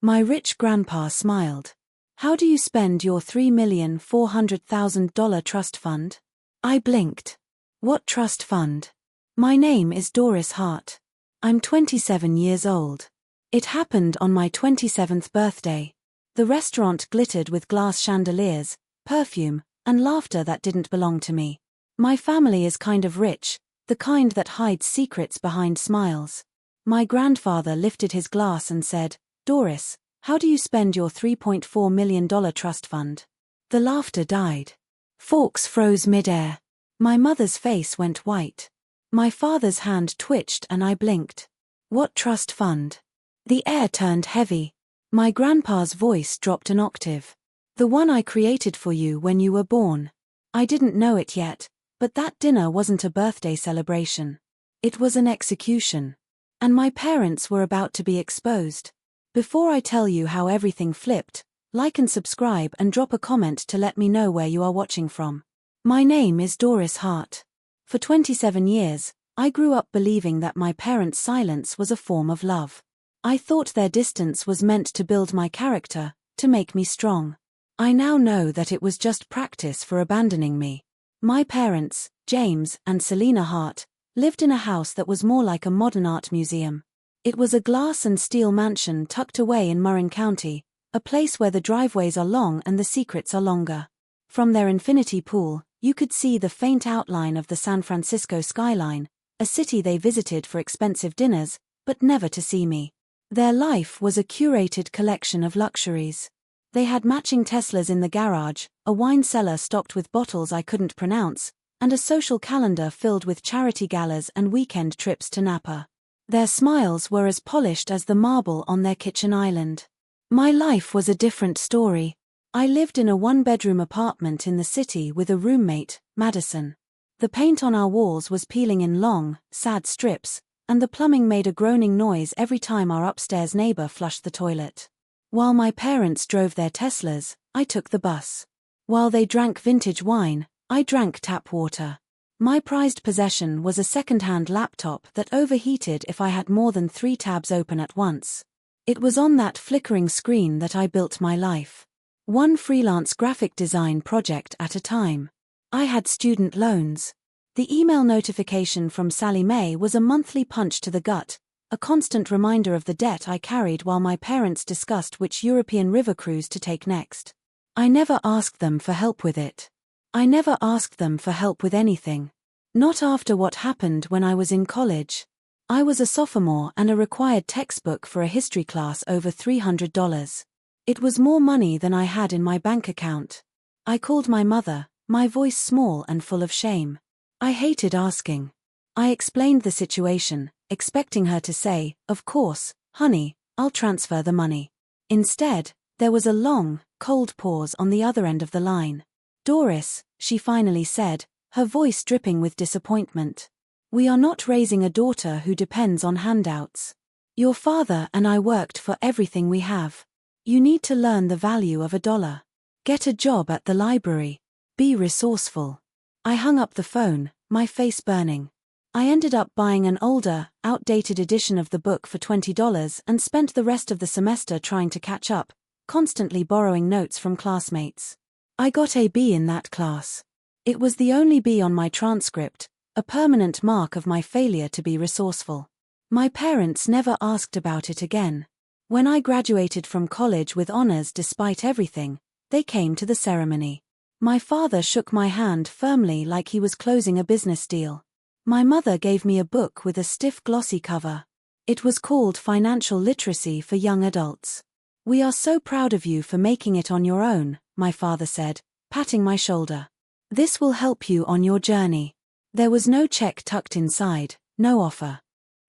My rich grandpa smiled. How do you spend your $3,400,000 trust fund? I blinked. What trust fund? My name is Doris Hart. I'm 27 years old. It happened on my 27th birthday. The restaurant glittered with glass chandeliers, perfume, and laughter that didn't belong to me. My family is kind of rich, the kind that hides secrets behind smiles. My grandfather lifted his glass and said, Doris, how do you spend your $3.4 million trust fund? The laughter died. Forks froze midair. My mother's face went white. My father's hand twitched and I blinked. What trust fund? The air turned heavy. My grandpa's voice dropped an octave. The one I created for you when you were born. I didn't know it yet, but that dinner wasn't a birthday celebration. It was an execution. And my parents were about to be exposed. Before I tell you how everything flipped, like and subscribe and drop a comment to let me know where you are watching from. My name is Doris Hart. For 27 years, I grew up believing that my parents' silence was a form of love. I thought their distance was meant to build my character, to make me strong. I now know that it was just practice for abandoning me. My parents, James and Selena Hart, lived in a house that was more like a modern art museum. It was a glass and steel mansion tucked away in Marin County, a place where the driveways are long and the secrets are longer. From their infinity pool, you could see the faint outline of the San Francisco skyline, a city they visited for expensive dinners, but never to see me. Their life was a curated collection of luxuries. They had matching Teslas in the garage, a wine cellar stocked with bottles I couldn't pronounce, and a social calendar filled with charity galas and weekend trips to Napa. Their smiles were as polished as the marble on their kitchen island. My life was a different story. I lived in a one-bedroom apartment in the city with a roommate, Madison. The paint on our walls was peeling in long, sad strips, and the plumbing made a groaning noise every time our upstairs neighbor flushed the toilet. While my parents drove their Teslas, I took the bus. While they drank vintage wine, I drank tap water. My prized possession was a second-hand laptop that overheated if I had more than 3 tabs open at once. It was on that flickering screen that I built my life. One freelance graphic design project at a time. I had student loans. The email notification from Sally Mae was a monthly punch to the gut, a constant reminder of the debt I carried while my parents discussed which European river cruise to take next. I never asked them for help with it. I never asked them for help with anything. Not after what happened when I was in college. I was a sophomore and a required textbook for a history class over $300. It was more money than I had in my bank account. I called my mother, my voice small and full of shame. I hated asking. I explained the situation, expecting her to say, "Of course, honey, I'll transfer the money." Instead, there was a long, cold pause on the other end of the line. "Doris," she finally said, her voice dripping with disappointment. "We are not raising a daughter who depends on handouts. Your father and I worked for everything we have. You need to learn the value of $1. Get a job at the library. Be resourceful." I hung up the phone, my face burning. I ended up buying an older, outdated edition of the book for $20 and spent the rest of the semester trying to catch up, constantly borrowing notes from classmates. I got a B in that class. It was the only B on my transcript, a permanent mark of my failure to be resourceful. My parents never asked about it again. When I graduated from college with honors despite everything, they came to the ceremony. My father shook my hand firmly like he was closing a business deal. My mother gave me a book with a stiff glossy cover. It was called Financial Literacy for Young Adults. "We are so proud of you for making it on your own," my father said, patting my shoulder. "This will help you on your journey." There was no check tucked inside, no offer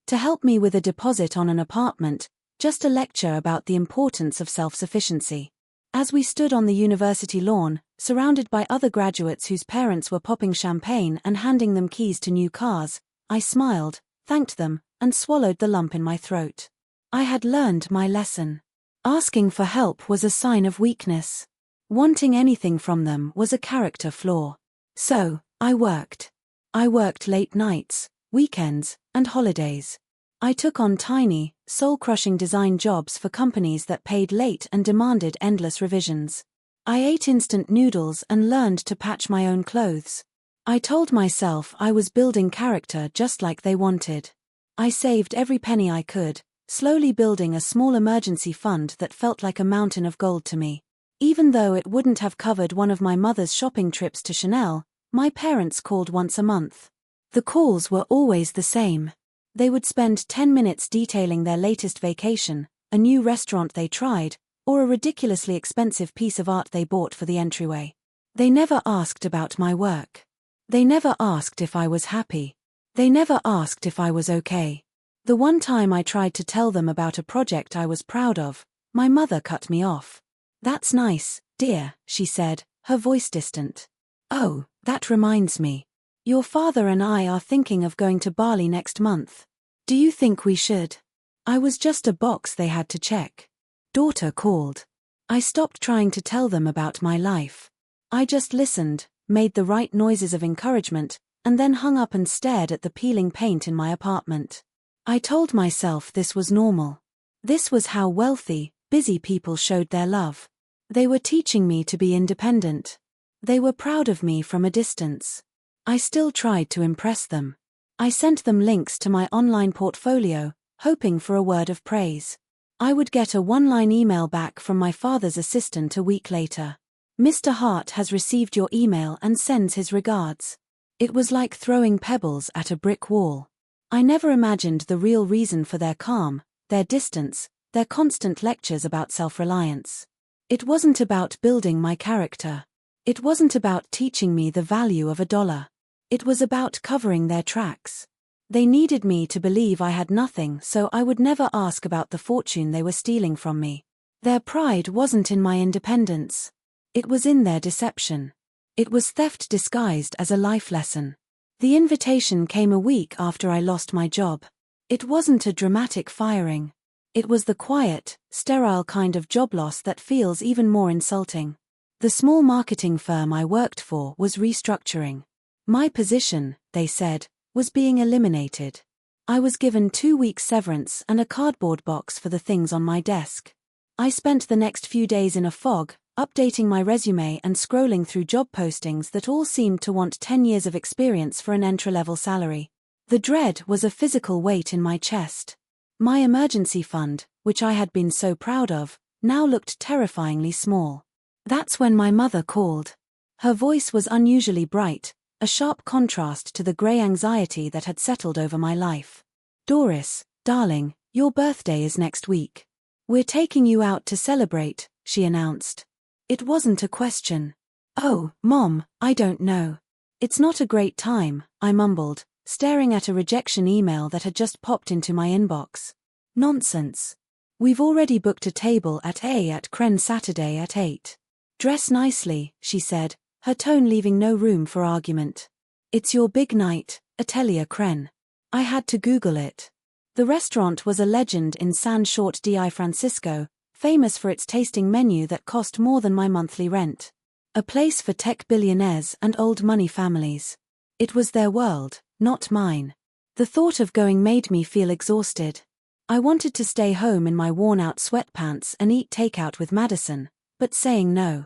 to help me with a deposit on an apartment, just a lecture about the importance of self-sufficiency. As we stood on the university lawn, surrounded by other graduates whose parents were popping champagne and handing them keys to new cars, I smiled, thanked them, and swallowed the lump in my throat. I had learned my lesson. Asking for help was a sign of weakness. Wanting anything from them was a character flaw. So, I worked. I worked late nights, weekends, and holidays. I took on tiny, soul-crushing design jobs for companies that paid late and demanded endless revisions. I ate instant noodles and learned to patch my own clothes. I told myself I was building character just like they wanted. I saved every penny I could, slowly building a small emergency fund that felt like a mountain of gold to me. Even though it wouldn't have covered one of my mother's shopping trips to Chanel, my parents called once a month. The calls were always the same. They would spend 10 minutes detailing their latest vacation, a new restaurant they tried, or a ridiculously expensive piece of art they bought for the entryway. They never asked about my work. They never asked if I was happy. They never asked if I was okay. The one time I tried to tell them about a project I was proud of, my mother cut me off. "That's nice, dear," she said, her voice distant. "Oh, that reminds me. Your father and I are thinking of going to Bali next month. Do you think we should?" I was just a box they had to check. Daughter called. I stopped trying to tell them about my life. I just listened, made the right noises of encouragement, and then hung up and stared at the peeling paint in my apartment. I told myself this was normal. This was how wealthy, busy people showed their love. They were teaching me to be independent. They were proud of me from a distance. I still tried to impress them. I sent them links to my online portfolio, hoping for a word of praise. I would get a one-line email back from my father's assistant a week later. "Mr. Hart has received your email and sends his regards." It was like throwing pebbles at a brick wall. I never imagined the real reason for their calm, their distance, their constant lectures about self-reliance. It wasn't about building my character. It wasn't about teaching me the value of $1. It was about covering their tracks. They needed me to believe I had nothing so I would never ask about the fortune they were stealing from me. Their pride wasn't in my independence. It was in their deception. It was theft disguised as a life lesson. The invitation came a week after I lost my job. It wasn't a dramatic firing. It was the quiet, sterile kind of job loss that feels even more insulting. The small marketing firm I worked for was restructuring. My position, they said, was being eliminated. I was given 2 weeks severance and a cardboard box for the things on my desk. I spent the next few days in a fog, updating my resume and scrolling through job postings that all seemed to want 10 years of experience for an entry-level salary. The dread was a physical weight in my chest. My emergency fund, which I had been so proud of, now looked terrifyingly small. That's when my mother called. Her voice was unusually bright, a sharp contrast to the grey anxiety that had settled over my life. "Doris, darling, your birthday is next week. We're taking you out to celebrate," she announced. It wasn't a question. "Oh, Mom, I don't know. It's not a great time," I mumbled, staring at a rejection email that had just popped into my inbox. "Nonsense. We've already booked a table at Kren Saturday at 8. "Dress nicely," she said, her tone leaving no room for argument. "It's your big night, Atelier Kren." I had to Google it. The restaurant was a legend in San Short di Francisco, famous for its tasting menu that cost more than my monthly rent. A place for tech billionaires and old money families. It was their world, not mine. The thought of going made me feel exhausted. I wanted to stay home in my worn-out sweatpants and eat takeout with Madison, but saying no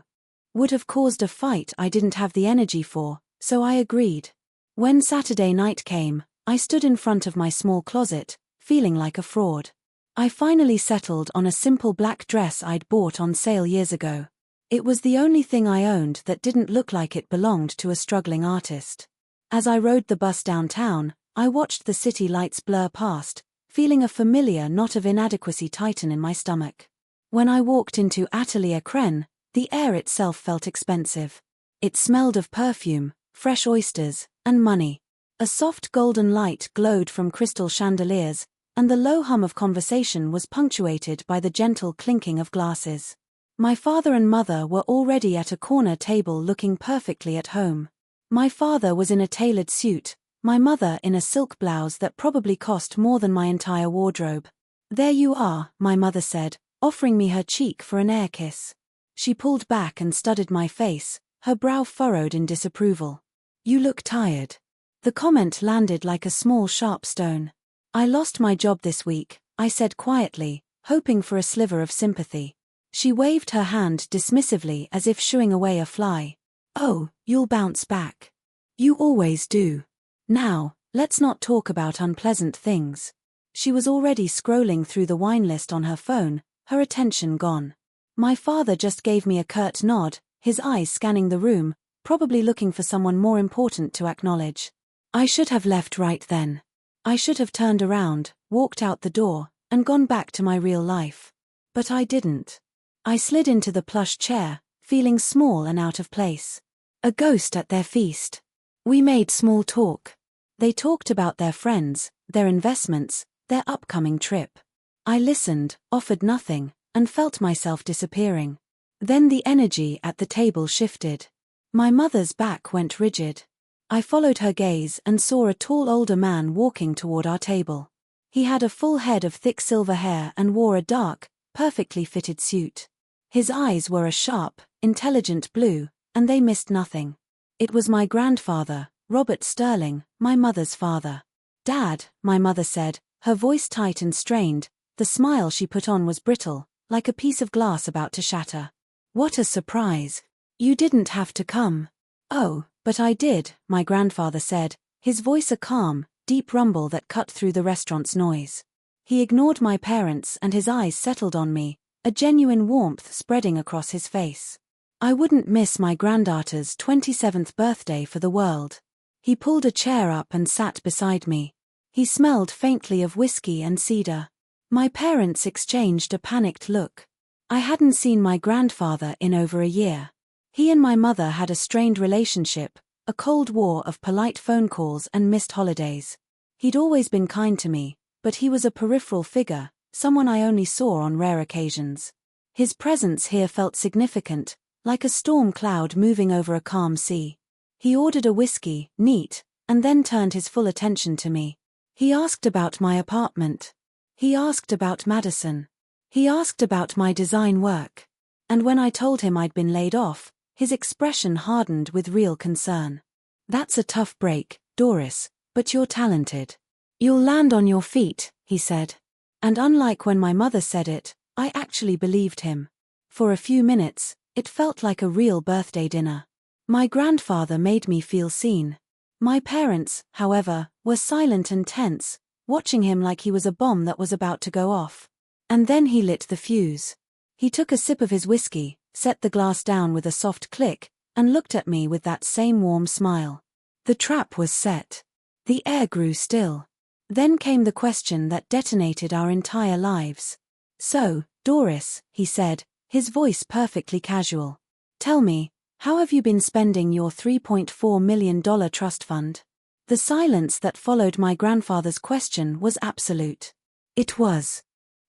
would have caused a fight I didn't have the energy for, so I agreed. When Saturday night came, I stood in front of my small closet, feeling like a fraud. I finally settled on a simple black dress I'd bought on sale years ago. It was the only thing I owned that didn't look like it belonged to a struggling artist. As I rode the bus downtown, I watched the city lights blur past, feeling a familiar knot of inadequacy tighten in my stomach. When I walked into Atelier Kren, the air itself felt expensive. It smelled of perfume, fresh oysters, and money. A soft golden light glowed from crystal chandeliers, and the low hum of conversation was punctuated by the gentle clinking of glasses. My father and mother were already at a corner table looking perfectly at home. My father was in a tailored suit, my mother in a silk blouse that probably cost more than my entire wardrobe. "There you are," my mother said, offering me her cheek for an air kiss. She pulled back and studied my face, her brow furrowed in disapproval. "You look tired." The comment landed like a small sharp stone. I lost my job this week, I said quietly, hoping for a sliver of sympathy. She waved her hand dismissively as if shooing away a fly. Oh, you'll bounce back. You always do. Now, let's not talk about unpleasant things. She was already scrolling through the wine list on her phone, her attention gone. My father just gave me a curt nod, his eyes scanning the room, probably looking for someone more important to acknowledge. I should have left right then. I should have turned around, walked out the door, and gone back to my real life. But I didn't. I slid into the plush chair, feeling small and out of place. A ghost at their feast. We made small talk. They talked about their friends, their investments, their upcoming trip. I listened, offered nothing, and felt myself disappearing. Then the energy at the table shifted. My mother's back went rigid. I followed her gaze and saw a tall older man walking toward our table. He had a full head of thick silver hair and wore a dark, perfectly fitted suit. His eyes were a sharp, intelligent blue, and they missed nothing. It was my grandfather, Robert Sterling, my mother's father. Dad, my mother said, her voice tight and strained. The smile she put on was brittle, like a piece of glass about to shatter. What a surprise. You didn't have to come. Oh, but I did, my grandfather said, his voice a calm, deep rumble that cut through the restaurant's noise. He ignored my parents and his eyes settled on me, a genuine warmth spreading across his face. I wouldn't miss my granddaughter's 27th birthday for the world. He pulled a chair up and sat beside me. He smelled faintly of whiskey and cedar. My parents exchanged a panicked look. I hadn't seen my grandfather in over a year. He and my mother had a strained relationship, a cold war of polite phone calls and missed holidays. He'd always been kind to me, but he was a peripheral figure, someone I only saw on rare occasions. His presence here felt significant, like a storm cloud moving over a calm sea. He ordered a whiskey, neat, and then turned his full attention to me. He asked about my apartment. He asked about Madison. He asked about my design work. And when I told him I'd been laid off, his expression hardened with real concern. That's a tough break, Doris, but you're talented. You'll land on your feet, he said. And unlike when my mother said it, I actually believed him. For a few minutes, it felt like a real birthday dinner. My grandfather made me feel seen. My parents, however, were silent and tense, watching him like he was a bomb that was about to go off. And then he lit the fuse. He took a sip of his whiskey, set the glass down with a soft click, and looked at me with that same warm smile. The trap was set. The air grew still. Then came the question that detonated our entire lives. So, Doris, he said, his voice perfectly casual. Tell me, how have you been spending your $3.4 million trust fund? The silence that followed my grandfather's question was absolute. It was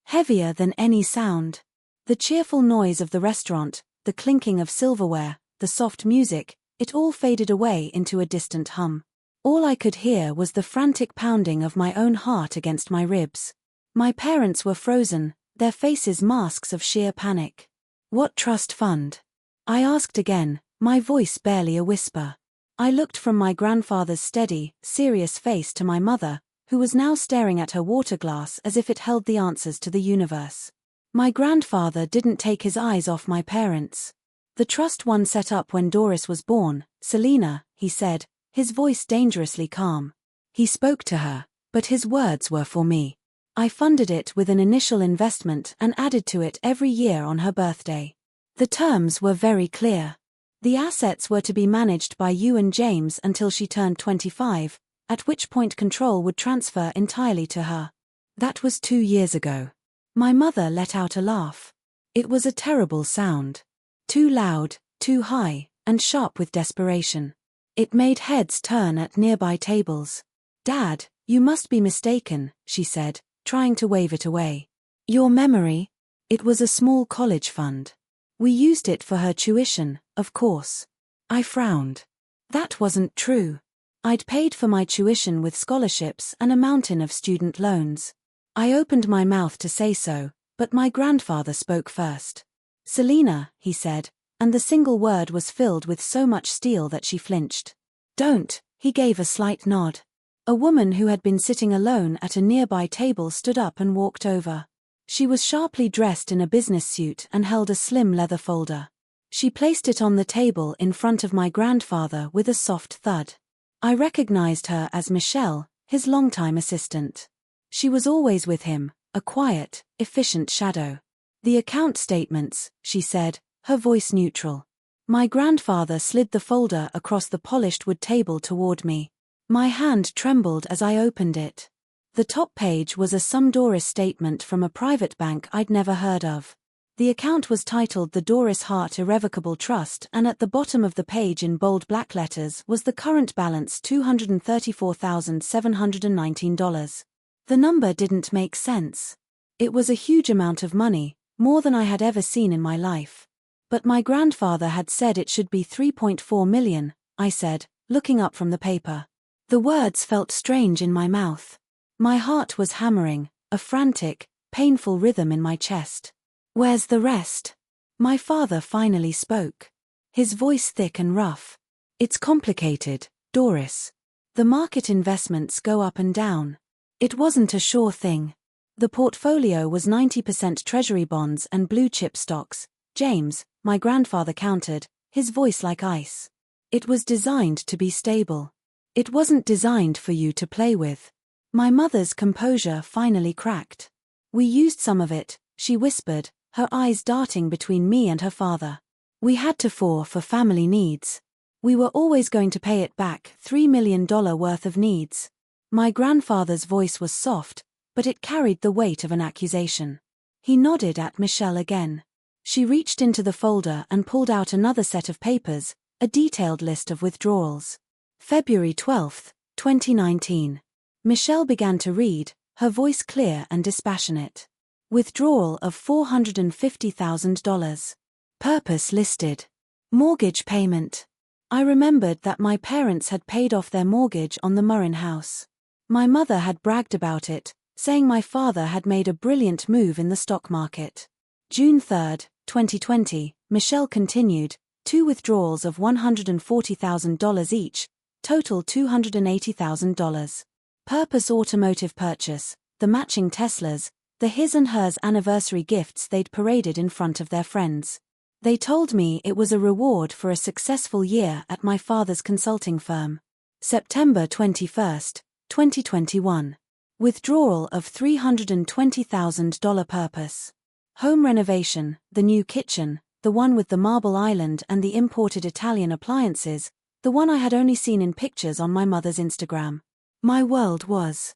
heavier than any sound. The cheerful noise of the restaurant, the clinking of silverware, the soft music, it all faded away into a distant hum. All I could hear was the frantic pounding of my own heart against my ribs. My parents were frozen, their faces masks of sheer panic. What trust fund? I asked again, my voice barely a whisper. I looked from my grandfather's steady, serious face to my mother, who was now staring at her water glass as if it held the answers to the universe. My grandfather didn't take his eyes off my parents. The trust one set up when Doris was born, Selena, he said, his voice dangerously calm. He spoke to her, but his words were for me. I funded it with an initial investment and added to it every year on her birthday. The terms were very clear. The assets were to be managed by you and James until she turned 25, at which point control would transfer entirely to her. That was 2 years ago. My mother let out a laugh. It was a terrible sound. Too loud, too high, and sharp with desperation. It made heads turn at nearby tables. Dad, you must be mistaken, she said, trying to wave it away. Your memory? It was a small college fund. We used it for her tuition, of course. I frowned. That wasn't true. I'd paid for my tuition with scholarships and a mountain of student loans. I opened my mouth to say so, but my grandfather spoke first. Selena, he said, and the single word was filled with so much steel that she flinched. Don't, he gave a slight nod. A woman who had been sitting alone at a nearby table stood up and walked over. She was sharply dressed in a business suit and held a slim leather folder. She placed it on the table in front of my grandfather with a soft thud. I recognized her as Michelle, his longtime assistant. She was always with him, a quiet, efficient shadow. "The account statements," she said, her voice neutral. My grandfather slid the folder across the polished wood table toward me. My hand trembled as I opened it. The top page was a sum Doris statement from a private bank I'd never heard of. The account was titled the Doris Hart Irrevocable Trust, and at the bottom of the page in bold black letters was the current balance $234,719. The number didn't make sense. It was a huge amount of money, more than I had ever seen in my life. But my grandfather had said it should be $3.4 million, I said, looking up from the paper. The words felt strange in my mouth. My heart was hammering, a frantic, painful rhythm in my chest. "Where's the rest?" My father finally spoke. His voice thick and rough. "It's complicated, Doris. The market investments go up and down. It wasn't a sure thing. The portfolio was 90% treasury bonds and blue-chip stocks. James," my grandfather countered, his voice like ice. "It was designed to be stable. It wasn't designed for you to play with." My mother's composure finally cracked. "We used some of it," she whispered, her eyes darting between me and her father. "We had to for family needs. We were always going to pay it back, $3 million worth of needs." My grandfather's voice was soft, but it carried the weight of an accusation. He nodded at Michelle again. She reached into the folder and pulled out another set of papers, a detailed list of withdrawals. February 12, 2019. Michelle began to read, her voice clear and dispassionate. Withdrawal of $450,000. Purpose listed. Mortgage payment. I remembered that my parents had paid off their mortgage on the Murrin house. My mother had bragged about it, saying my father had made a brilliant move in the stock market. June 3, 2020, Michelle continued, 2 withdrawals of $140,000 each, total $280,000. Purpose automotive purchase, the matching Teslas, the his and hers anniversary gifts they'd paraded in front of their friends. They told me it was a reward for a successful year at my father's consulting firm. September 21, 2021. Withdrawal of $320,000 purpose. Home renovation, the new kitchen, the one with the marble island and the imported Italian appliances, the one I had only seen in pictures on my mother's Instagram. My world was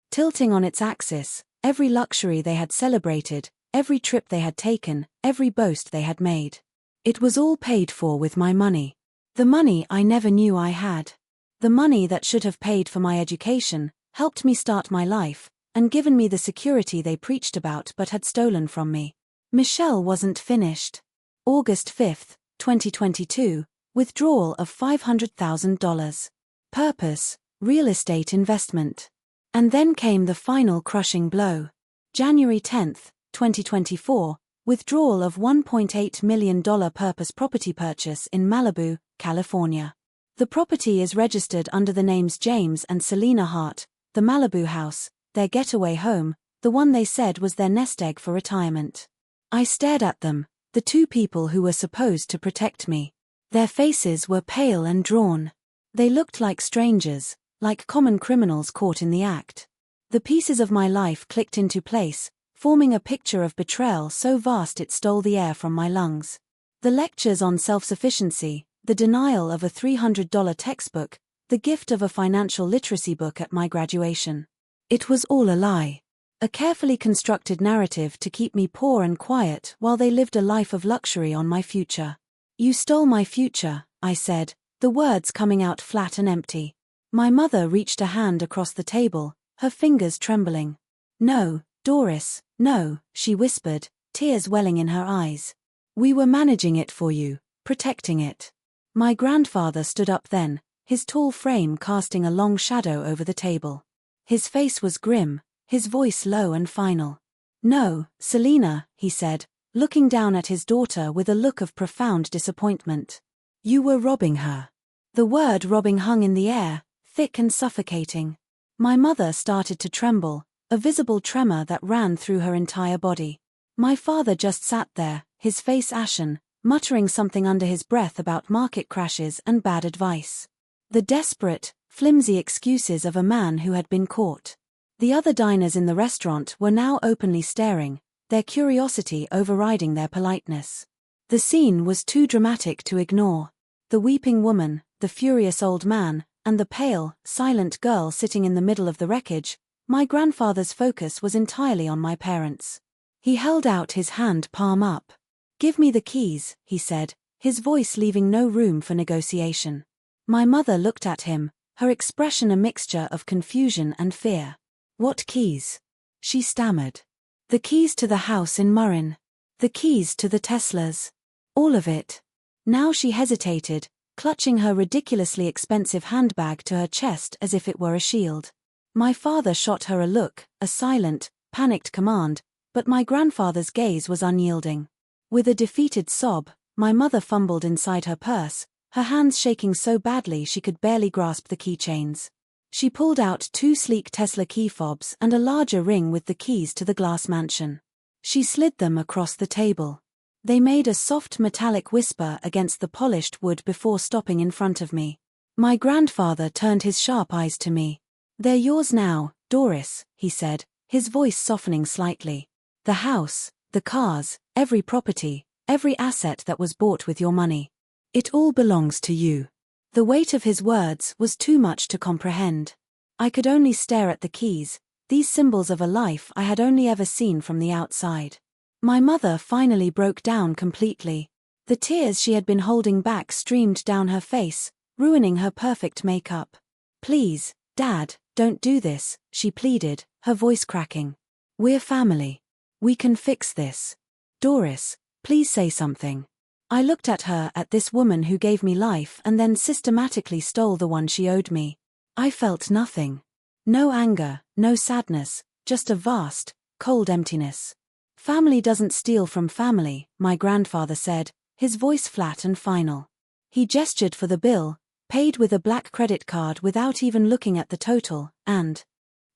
tilting on its axis, every luxury they had celebrated, every trip they had taken, every boast they had made. It was all paid for with my money. The money I never knew I had. The money that should have paid for my education, helped me start my life, and given me the security they preached about but had stolen from me. Michelle wasn't finished. August 5, 2022, withdrawal of $500,000. Purpose, real estate investment. And then came the final crushing blow. January 10, 2024, withdrawal of $1.8 million purpose property purchase in Malibu, California. The property is registered under the names James and Selena Hart, the Malibu house, their getaway home, the one they said was their nest egg for retirement. I stared at them, the two people who were supposed to protect me. Their faces were pale and drawn. They looked like strangers, like common criminals caught in the act. The pieces of my life clicked into place, forming a picture of betrayal so vast it stole the air from my lungs. The lectures on self-sufficiency, the denial of a $300 textbook, the gift of a financial literacy book at my graduation. It was all a lie. A carefully constructed narrative to keep me poor and quiet while they lived a life of luxury on my future. "You stole my future," I said, the words coming out flat and empty. My mother reached a hand across the table, her fingers trembling. "No, Doris, no," she whispered, tears welling in her eyes. "We were managing it for you, protecting it." My grandfather stood up then, his tall frame casting a long shadow over the table. His face was grim, his voice low and final. "No, Selena," he said, looking down at his daughter with a look of profound disappointment. "You were robbing her." The word robbing hung in the air, thick and suffocating. My mother started to tremble, a visible tremor that ran through her entire body. My father just sat there, his face ashen, muttering something under his breath about market crashes and bad advice. The desperate, flimsy excuses of a man who had been caught. The other diners in the restaurant were now openly staring, their curiosity overriding their politeness. The scene was too dramatic to ignore. The weeping woman, the furious old man, and the pale, silent girl sitting in the middle of the wreckage, my grandfather's focus was entirely on my parents. He held out his hand palm up. "Give me the keys," he said, his voice leaving no room for negotiation. My mother looked at him, her expression a mixture of confusion and fear. "What keys?" she stammered. "The keys to the house in Murrin. The keys to the Teslas. All of it." Now she hesitated, clutching her ridiculously expensive handbag to her chest as if it were a shield. My father shot her a look, a silent, panicked command, but my grandfather's gaze was unyielding. With a defeated sob, my mother fumbled inside her purse, her hands shaking so badly she could barely grasp the keychains. She pulled out 2 sleek Tesla key fobs and a larger ring with the keys to the glass mansion. She slid them across the table. They made a soft metallic whisper against the polished wood before stopping in front of me. My grandfather turned his sharp eyes to me. "They're yours now, Doris," he said, his voice softening slightly. "The house, the cars, every property, every asset that was bought with your money. It all belongs to you." The weight of his words was too much to comprehend. I could only stare at the keys, these symbols of a life I had only ever seen from the outside. My mother finally broke down completely. The tears she had been holding back streamed down her face, ruining her perfect makeup. "Please, Dad, don't do this," she pleaded, her voice cracking. "We're family. We can fix this. Doris, please say something." I looked at her, at this woman who gave me life and then systematically stole the one she owed me. I felt nothing. No anger, no sadness, just a vast, cold emptiness. "Family doesn't steal from family," my grandfather said, his voice flat and final. He gestured for the bill, paid with a black credit card without even looking at the total, and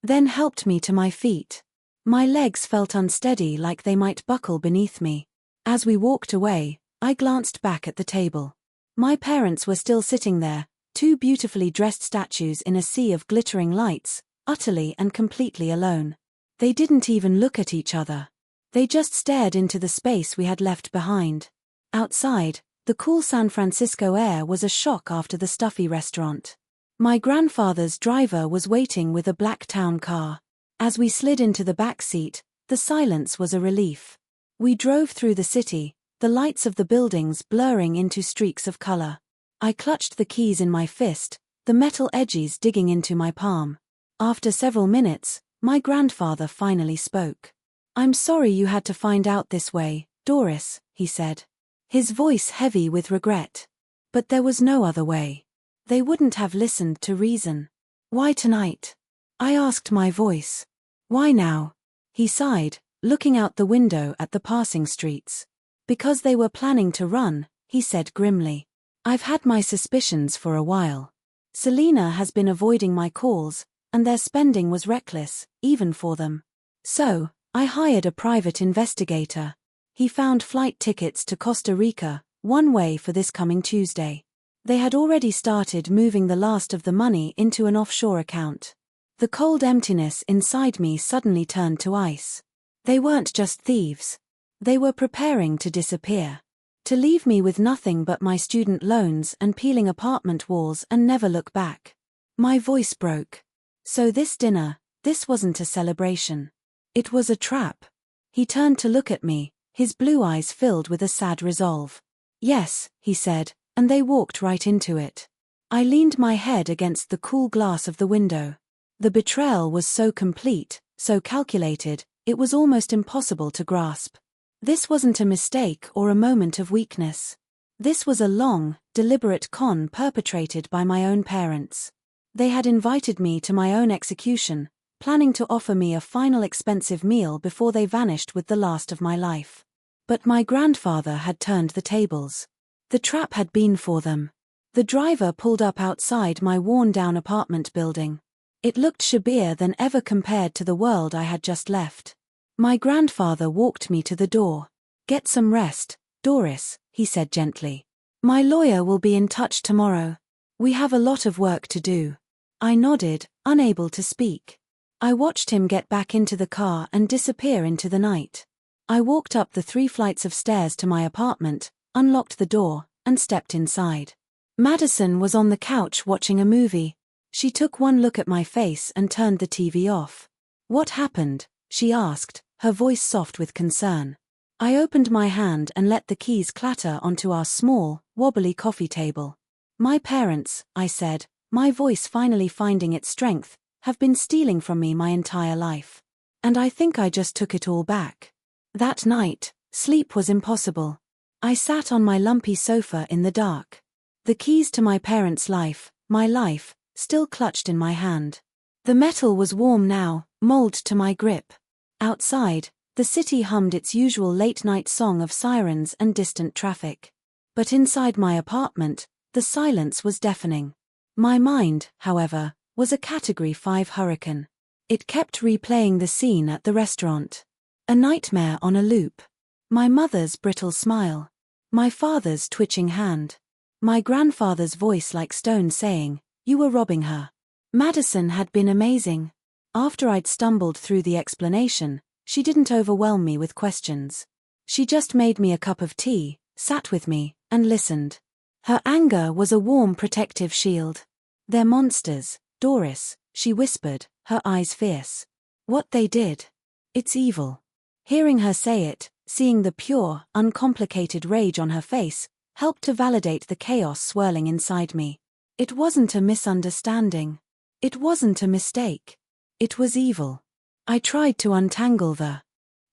then helped me to my feet. My legs felt unsteady, like they might buckle beneath me. As we walked away, I glanced back at the table. My parents were still sitting there, 2 beautifully dressed statues in a sea of glittering lights, utterly and completely alone. They didn't even look at each other. They just stared into the space we had left behind. Outside, the cool San Francisco air was a shock after the stuffy restaurant. My grandfather's driver was waiting with a black town car. As we slid into the back seat, the silence was a relief. We drove through the city, the lights of the buildings blurring into streaks of color. I clutched the keys in my fist, the metal edges digging into my palm. After several minutes, my grandfather finally spoke. "I'm sorry you had to find out this way, Doris," he said. His voice heavy with regret. "But there was no other way. They wouldn't have listened to reason." "Why tonight?" I asked, my voice. "Why now?" He sighed, looking out the window at the passing streets. "Because they were planning to run," he said grimly. "I've had my suspicions for a while. Selena has been avoiding my calls, and their spending was reckless, even for them. So, I hired a private investigator. He found flight tickets to Costa Rica, one way for this coming Tuesday. They had already started moving the last of the money into an offshore account." The cold emptiness inside me suddenly turned to ice. They weren't just thieves. They were preparing to disappear. To leave me with nothing but my student loans and peeling apartment walls and never look back. My voice broke. So this dinner, this wasn't a celebration. It was a trap. He turned to look at me, his blue eyes filled with a sad resolve. "Yes," he said, and they walked right into it. I leaned my head against the cool glass of the window. The betrayal was so complete, so calculated, it was almost impossible to grasp. This wasn't a mistake or a moment of weakness. This was a long, deliberate con perpetrated by my own parents. They had invited me to my own execution, planning to offer me a final expensive meal before they vanished with the last of my life. But my grandfather had turned the tables. The trap had been for them. The driver pulled up outside my worn-down apartment building. It looked shabbier than ever compared to the world I had just left. My grandfather walked me to the door. "Get some rest, Doris," he said gently. "My lawyer will be in touch tomorrow. We have a lot of work to do." I nodded, unable to speak. I watched him get back into the car and disappear into the night. I walked up the 3 flights of stairs to my apartment, unlocked the door, and stepped inside. Madison was on the couch watching a movie. She took one look at my face and turned the TV off. "What happened?" she asked, her voice soft with concern. I opened my hand and let the keys clatter onto our small, wobbly coffee table. "My parents," I said, my voice finally finding its strength, "have been stealing from me my entire life. And I think I just took it all back." That night, sleep was impossible. I sat on my lumpy sofa in the dark. The keys to my parents' life, my life, still clutched in my hand. The metal was warm now, mold to my grip. Outside, the city hummed its usual late-night song of sirens and distant traffic. But inside my apartment, the silence was deafening. My mind, however, was a Category 5 hurricane. It kept replaying the scene at the restaurant. A nightmare on a loop. My mother's brittle smile. My father's twitching hand. My grandfather's voice like stone saying, "You were robbing her." Madison had been amazing. After I'd stumbled through the explanation, she didn't overwhelm me with questions. She just made me a cup of tea, sat with me, and listened. Her anger was a warm protective shield. "They're monsters, Doris," she whispered, her eyes fierce. "What they did. It's evil." Hearing her say it, seeing the pure, uncomplicated rage on her face, helped to validate the chaos swirling inside me. It wasn't a misunderstanding. It wasn't a mistake. It was evil. I tried to untangle the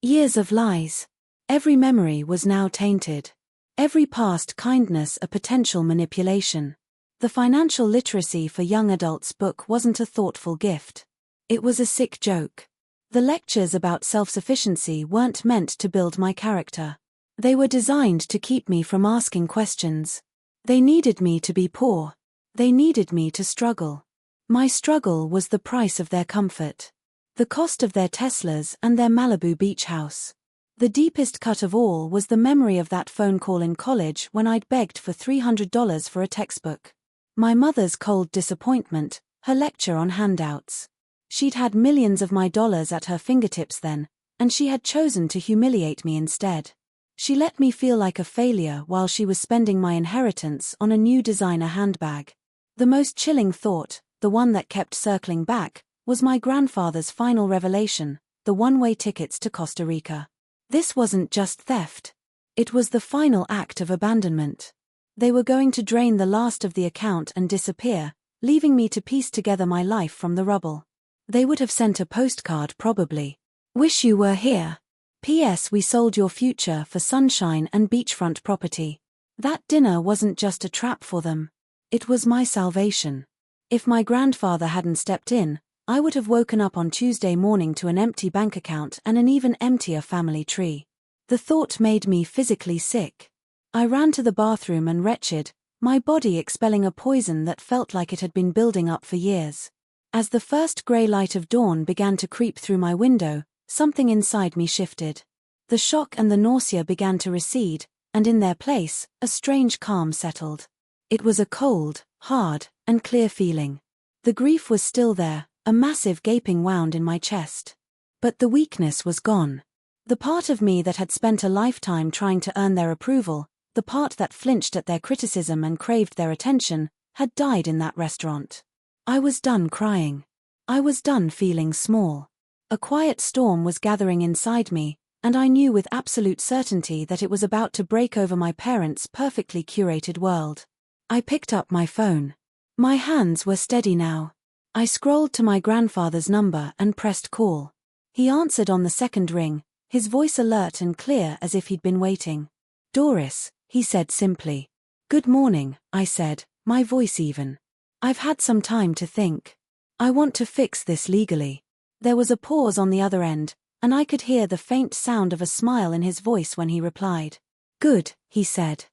years of lies. Every memory was now tainted. Every past kindness a potential manipulation. The Financial Literacy for Young Adults book wasn't a thoughtful gift. It was a sick joke. The lectures about self-sufficiency weren't meant to build my character. They were designed to keep me from asking questions. They needed me to be poor. They needed me to struggle. My struggle was the price of their comfort. The cost of their Teslas and their Malibu beach house. The deepest cut of all was the memory of that phone call in college when I'd begged for $300 for a textbook. My mother's cold disappointment, her lecture on handouts. She'd had millions of my dollars at her fingertips then, and she had chosen to humiliate me instead. She let me feel like a failure while she was spending my inheritance on a new designer handbag. The most chilling thought, the one that kept circling back, was my grandfather's final revelation, the one-way tickets to Costa Rica. This wasn't just theft. It was the final act of abandonment. They were going to drain the last of the account and disappear, leaving me to piece together my life from the rubble. They would have sent a postcard probably. "Wish you were here. P.S. We sold your future for sunshine and beachfront property." That dinner wasn't just a trap for them. It was my salvation. If my grandfather hadn't stepped in, I would have woken up on Tuesday morning to an empty bank account and an even emptier family tree. The thought made me physically sick. I ran to the bathroom and wretched, my body expelling a poison that felt like it had been building up for years. As the first grey light of dawn began to creep through my window, something inside me shifted. The shock and the nausea began to recede, and in their place, a strange calm settled. It was a cold, hard, and clear feeling. The grief was still there, a massive gaping wound in my chest. But the weakness was gone. The part of me that had spent a lifetime trying to earn their approval, the part that flinched at their criticism and craved their attention, had died in that restaurant. I was done crying. I was done feeling small. A quiet storm was gathering inside me, and I knew with absolute certainty that it was about to break over my parents' perfectly curated world. I picked up my phone. My hands were steady now. I scrolled to my grandfather's number and pressed call. He answered on the second ring, his voice alert and clear as if he'd been waiting. "Doris," he said simply. "Good morning," I said, my voice even. "I've had some time to think. I want to fix this legally." There was a pause on the other end, and I could hear the faint sound of a smile in his voice when he replied. "Good," he said.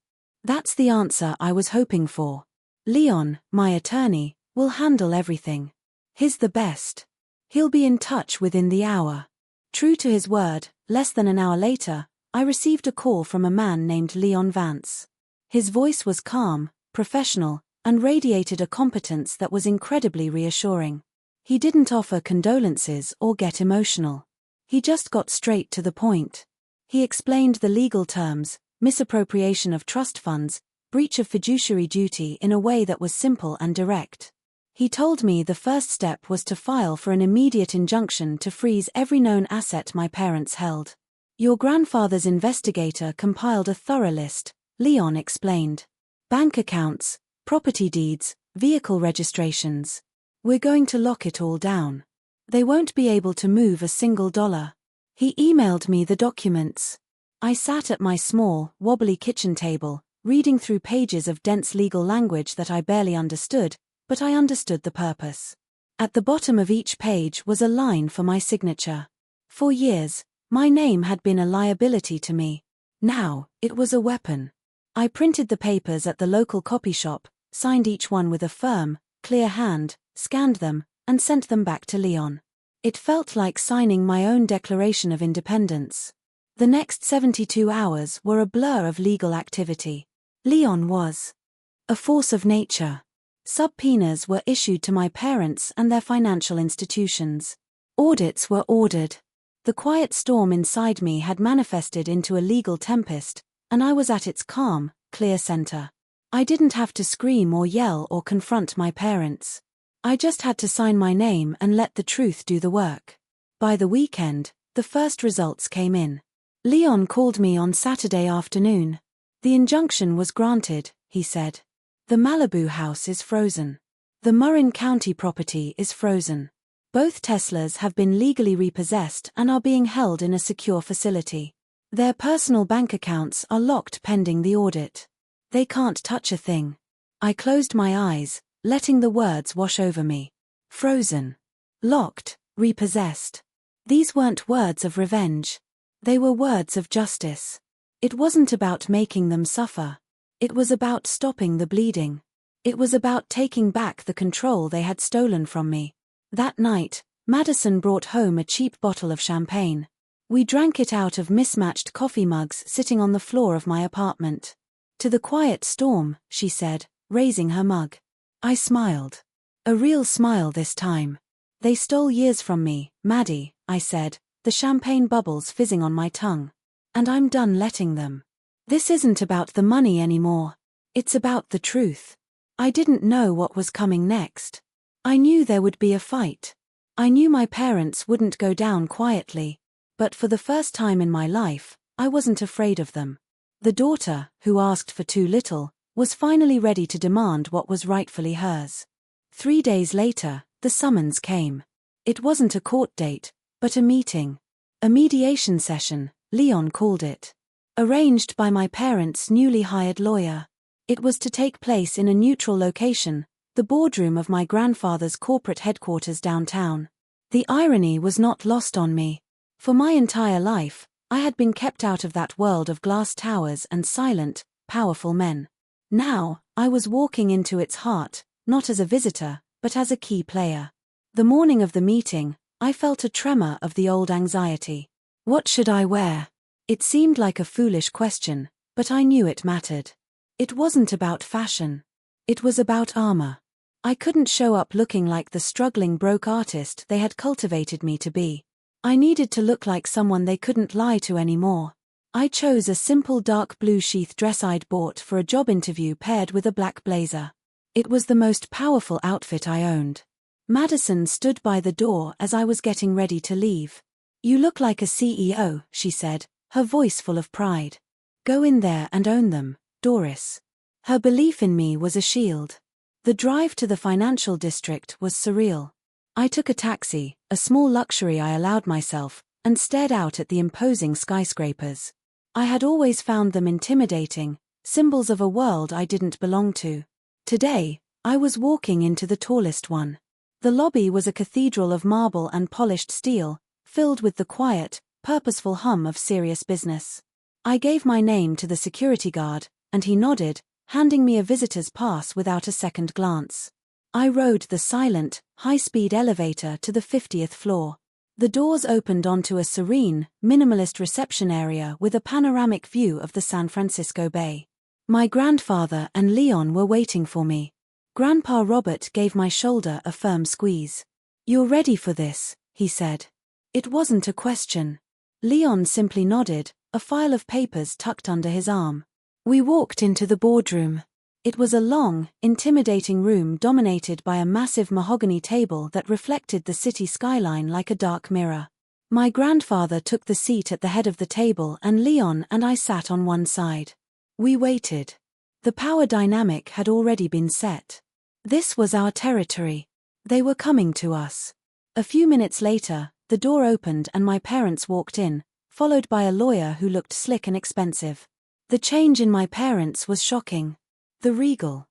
"That's the answer I was hoping for. Leon, my attorney, will handle everything. He's the best. He'll be in touch within the hour. True to his word, less than an hour later, I received a call from a man named Leon Vance. His voice was calm, professional, and radiated a competence that was incredibly reassuring. He didn't offer condolences or get emotional. He just got straight to the point. He explained the legal terms, misappropriation of trust funds, breach of fiduciary duty in a way that was simple and direct. He told me the first step was to file for an immediate injunction to freeze every known asset my parents held. Your grandfather's investigator compiled a thorough list, Leon explained. Bank accounts, property deeds, vehicle registrations. We're going to lock it all down. They won't be able to move a single dollar. He emailed me the documents. I sat at my small, wobbly kitchen table, reading through pages of dense legal language that I barely understood, but I understood the purpose. At the bottom of each page was a line for my signature. For years, my name had been a liability to me. Now, it was a weapon. I printed the papers at the local copy shop, signed each one with a firm, clear hand, scanned them, and sent them back to Leon. It felt like signing my own Declaration of Independence. The next 72 hours were a blur of legal activity. Leon was a force of nature. Subpoenas were issued to my parents and their financial institutions. Audits were ordered. The quiet storm inside me had manifested into a legal tempest, and I was at its calm, clear center. I didn't have to scream or yell or confront my parents. I just had to sign my name and let the truth do the work. By the weekend, the first results came in. Leon called me on Saturday afternoon. The injunction was granted, he said. The Malibu house is frozen. The Marin County property is frozen. Both Teslas have been legally repossessed and are being held in a secure facility. Their personal bank accounts are locked pending the audit. They can't touch a thing. I closed my eyes, letting the words wash over me. Frozen. Locked, repossessed. These weren't words of revenge. They were words of justice. It wasn't about making them suffer. It was about stopping the bleeding. It was about taking back the control they had stolen from me. That night, Madison brought home a cheap bottle of champagne. We drank it out of mismatched coffee mugs sitting on the floor of my apartment. To the quiet storm, she said, raising her mug. I smiled. A real smile this time. They stole years from me, Maddie, I said, the champagne bubbles fizzing on my tongue. And I'm done letting them. This isn't about the money anymore. It's about the truth. I didn't know what was coming next. I knew there would be a fight. I knew my parents wouldn't go down quietly. But for the first time in my life, I wasn't afraid of them. The daughter, who asked for too little, was finally ready to demand what was rightfully hers. 3 days later, the summons came. It wasn't a court date, but a meeting. A mediation session, Leon called it. Arranged by my parents' newly hired lawyer. It was to take place in a neutral location, the boardroom of my grandfather's corporate headquarters downtown. The irony was not lost on me. For my entire life, I had been kept out of that world of glass towers and silent, powerful men. Now, I was walking into its heart, not as a visitor, but as a key player. The morning of the meeting, I felt a tremor of the old anxiety. What should I wear? It seemed like a foolish question, but I knew it mattered. It wasn't about fashion. It was about armor. I couldn't show up looking like the struggling broke artist they had cultivated me to be. I needed to look like someone they couldn't lie to anymore. I chose a simple dark blue sheath dress I'd bought for a job interview paired with a black blazer. It was the most powerful outfit I owned. Madison stood by the door as I was getting ready to leave. You look like a CEO, she said, her voice full of pride. Go in there and own them, Doris. Her belief in me was a shield. The drive to the financial district was surreal. I took a taxi, a small luxury I allowed myself, and stared out at the imposing skyscrapers. I had always found them intimidating, symbols of a world I didn't belong to. Today, I was walking into the tallest one. The lobby was a cathedral of marble and polished steel, filled with the quiet, purposeful hum of serious business. I gave my name to the security guard, and he nodded, handing me a visitor's pass without a second glance. I rode the silent, high-speed elevator to the 50th floor. The doors opened onto a serene, minimalist reception area with a panoramic view of the San Francisco Bay. My grandfather and Leon were waiting for me. Grandpa Robert gave my shoulder a firm squeeze. "You're ready for this," he said. It wasn't a question. Leon simply nodded, a file of papers tucked under his arm. We walked into the boardroom. It was a long, intimidating room dominated by a massive mahogany table that reflected the city skyline like a dark mirror. My grandfather took the seat at the head of the table and Leon and I sat on one side. We waited. The power dynamic had already been set. This was our territory. They were coming to us. A few minutes later, the door opened and my parents walked in, followed by a lawyer who looked slick and expensive. The change in my parents was shocking. The regal,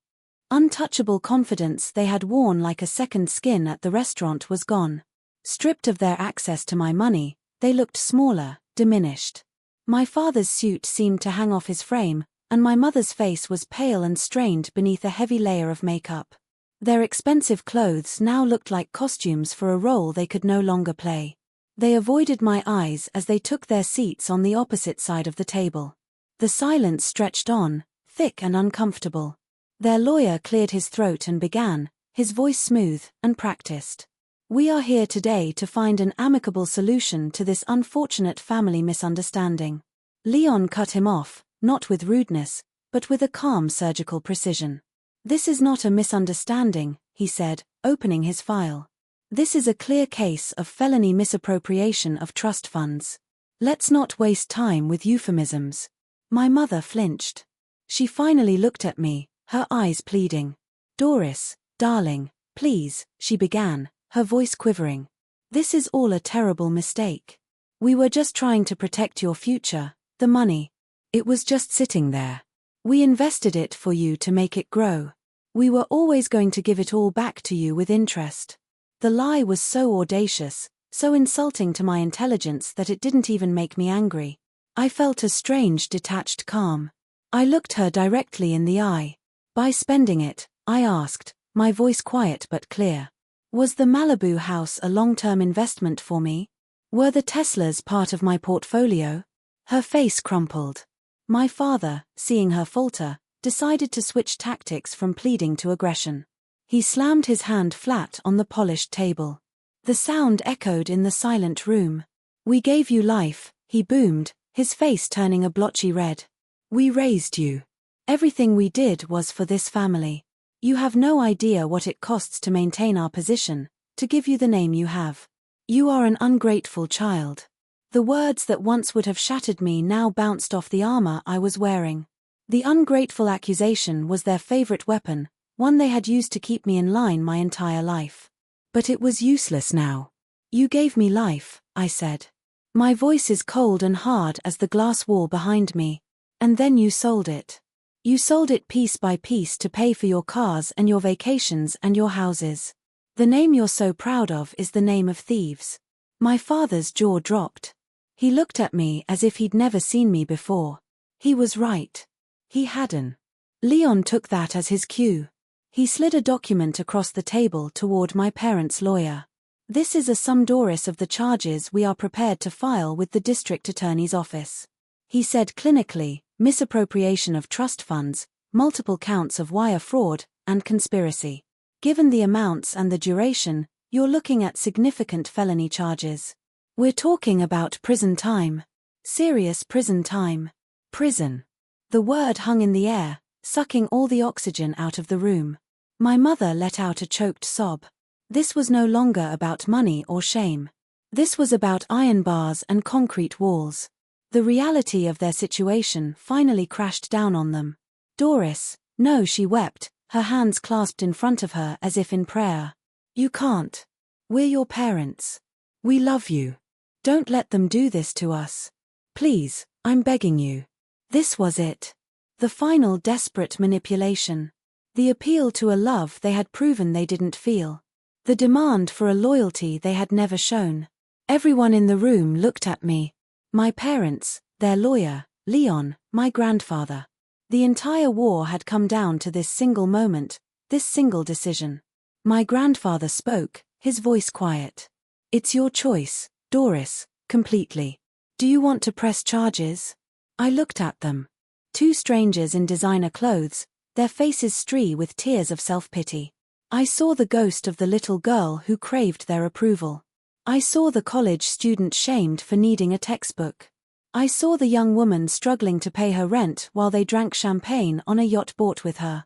untouchable confidence they had worn like a second skin at the restaurant was gone. Stripped of their access to my money, they looked smaller, diminished. My father's suit seemed to hang off his frame, and my mother's face was pale and strained beneath a heavy layer of makeup. Their expensive clothes now looked like costumes for a role they could no longer play. They avoided my eyes as they took their seats on the opposite side of the table. The silence stretched on, thick and uncomfortable. Their lawyer cleared his throat and began, his voice smooth and practiced. "We are here today to find an amicable solution to this unfortunate family misunderstanding." Leon cut him off, not with rudeness, but with a calm surgical precision. "This is not a misunderstanding," he said, opening his file. "This is a clear case of felony misappropriation of trust funds. Let's not waste time with euphemisms." My mother flinched. She finally looked at me, her eyes pleading. "Doris, darling, please," she began, her voice quivering. "This is all a terrible mistake. We were just trying to protect your future, the money. It was just sitting there. We invested it for you to make it grow. We were always going to give it all back to you with interest." The lie was so audacious, so insulting to my intelligence that it didn't even make me angry. I felt a strange detached calm. I looked her directly in the eye. "By spending it," I asked, my voice quiet but clear. "Was the Malibu house a long-term investment for me? Were the Teslas part of my portfolio?" Her face crumpled. My father, seeing her falter, decided to switch tactics from pleading to aggression. He slammed his hand flat on the polished table. The sound echoed in the silent room. "We gave you life," he boomed, his face turning a blotchy red. "We raised you. Everything we did was for this family. You have no idea what it costs to maintain our position, to give you the name you have. You are an ungrateful child." The words that once would have shattered me now bounced off the armor I was wearing. The ungrateful accusation was their favorite weapon, one they had used to keep me in line my entire life. But it was useless now. "You gave me life," I said. My voice is cold and hard as the glass wall behind me. "And then you sold it. You sold it piece by piece to pay for your cars and your vacations and your houses. The name you're so proud of is the name of thieves." My father's jaw dropped. He looked at me as if he'd never seen me before. He was right. He hadn't. Leon took that as his cue. He slid a document across the table toward my parents' lawyer. "This is a sum, Doris, of the charges we are prepared to file with the district attorney's office," he said clinically. "Misappropriation of trust funds, multiple counts of wire fraud, and conspiracy. Given the amounts and the duration, you're looking at significant felony charges. We're talking about prison time. Serious prison time. Prison." The word hung in the air, sucking all the oxygen out of the room. My mother let out a choked sob. This was no longer about money or shame. This was about iron bars and concrete walls. The reality of their situation finally crashed down on them. "Doris, no," she wept, her hands clasped in front of her as if in prayer. "You can't. We're your parents. We love you. Don't let them do this to us. Please, I'm begging you." This was it. The final desperate manipulation. The appeal to a love they had proven they didn't feel. The demand for a loyalty they had never shown. Everyone in the room looked at me. My parents, their lawyer, Leon, my grandfather. The entire war had come down to this single moment, this single decision. My grandfather spoke, his voice quiet. It's your choice, Doris, completely. Do you want to press charges? I looked at them. Two strangers in designer clothes, their faces streaked with tears of self-pity. I saw the ghost of the little girl who craved their approval. I saw the college student shamed for needing a textbook. I saw the young woman struggling to pay her rent while they drank champagne on a yacht bought with her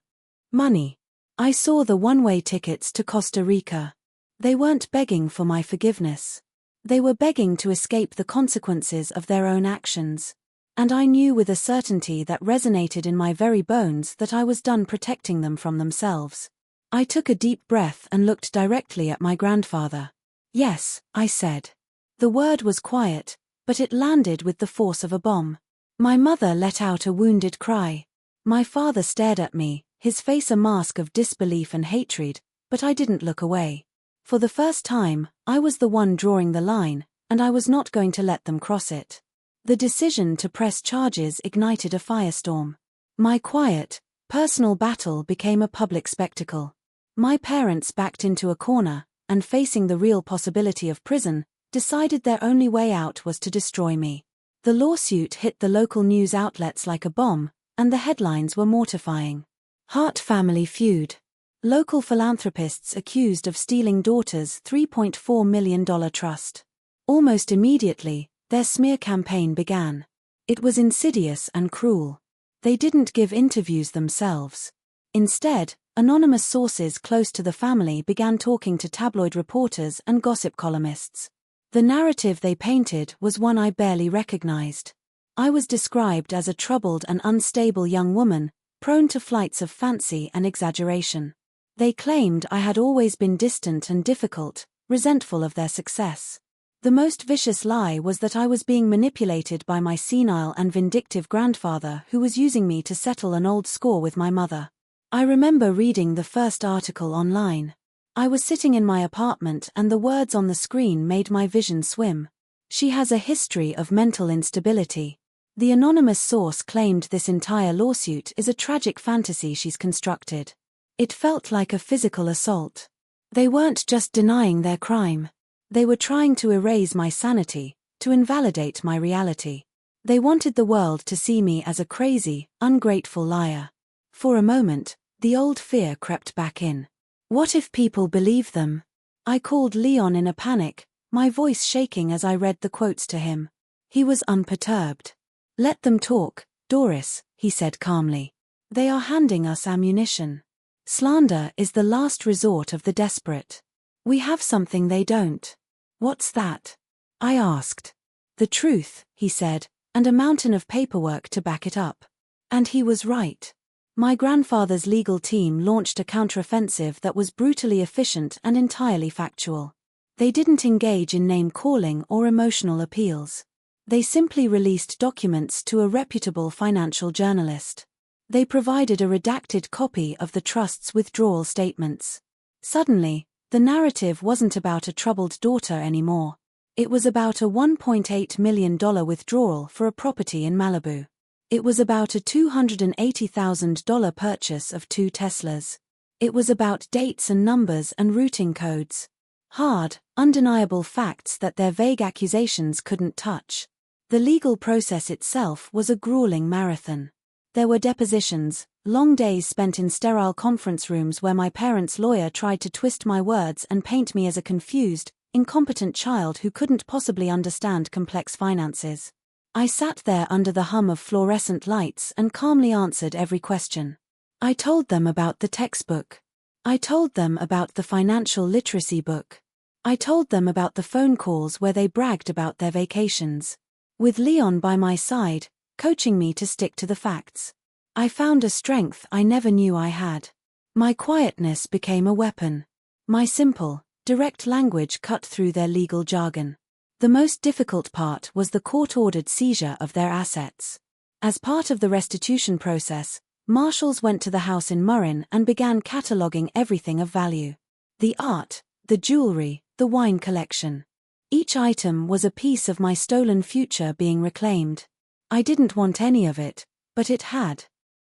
money. I saw the one-way tickets to Costa Rica. They weren't begging for my forgiveness. They were begging to escape the consequences of their own actions. And I knew with a certainty that resonated in my very bones that I was done protecting them from themselves. I took a deep breath and looked directly at my grandfather. Yes, I said. The word was quiet, but it landed with the force of a bomb. My mother let out a wounded cry. My father stared at me, his face a mask of disbelief and hatred, but I didn't look away. For the first time, I was the one drawing the line, and I was not going to let them cross it. The decision to press charges ignited a firestorm. My quiet, personal battle became a public spectacle. My parents backed into a corner, and facing the real possibility of prison, decided their only way out was to destroy me. The lawsuit hit the local news outlets like a bomb, and the headlines were mortifying. Hart family feud. Local philanthropists accused of stealing daughter's $3.4 million trust. Almost immediately, their smear campaign began. It was insidious and cruel. They didn't give interviews themselves. Instead, anonymous sources close to the family began talking to tabloid reporters and gossip columnists. The narrative they painted was one I barely recognized. I was described as a troubled and unstable young woman, prone to flights of fancy and exaggeration. They claimed I had always been distant and difficult, resentful of their success. The most vicious lie was that I was being manipulated by my senile and vindictive grandfather who was using me to settle an old score with my mother. I remember reading the first article online. I was sitting in my apartment and the words on the screen made my vision swim. She has a history of mental instability. The anonymous source claimed this entire lawsuit is a tragic fantasy she's constructed. It felt like a physical assault. They weren't just denying their crime. They were trying to erase my sanity, to invalidate my reality. They wanted the world to see me as a crazy, ungrateful liar. For a moment, the old fear crept back in. What if people believe them? I called Leon in a panic, my voice shaking as I read the quotes to him. He was unperturbed. Let them talk, Doris, he said calmly. They are handing us ammunition. Slander is the last resort of the desperate. We have something they don't. What's that? I asked. The truth, he said, and a mountain of paperwork to back it up. And he was right. My grandfather's legal team launched a counteroffensive that was brutally efficient and entirely factual. They didn't engage in name-calling or emotional appeals. They simply released documents to a reputable financial journalist. They provided a redacted copy of the trust's withdrawal statements. Suddenly, the narrative wasn't about a troubled daughter anymore. It was about a $1.8 million withdrawal for a property in Malibu. It was about a $280,000 purchase of 2 Teslas. It was about dates and numbers and routing codes. Hard, undeniable facts that their vague accusations couldn't touch. The legal process itself was a grueling marathon. There were depositions, long days spent in sterile conference rooms where my parents' lawyer tried to twist my words and paint me as a confused, incompetent child who couldn't possibly understand complex finances. I sat there under the hum of fluorescent lights and calmly answered every question. I told them about the textbook. I told them about the financial literacy book. I told them about the phone calls where they bragged about their vacations. With Leon by my side, coaching me to stick to the facts. I found a strength I never knew I had. My quietness became a weapon. My simple, direct language cut through their legal jargon. The most difficult part was the court-ordered seizure of their assets. As part of the restitution process, marshals went to the house in Murrin and began cataloging everything of value. The art, the jewelry, the wine collection. Each item was a piece of my stolen future being reclaimed. I didn't want any of it, but it had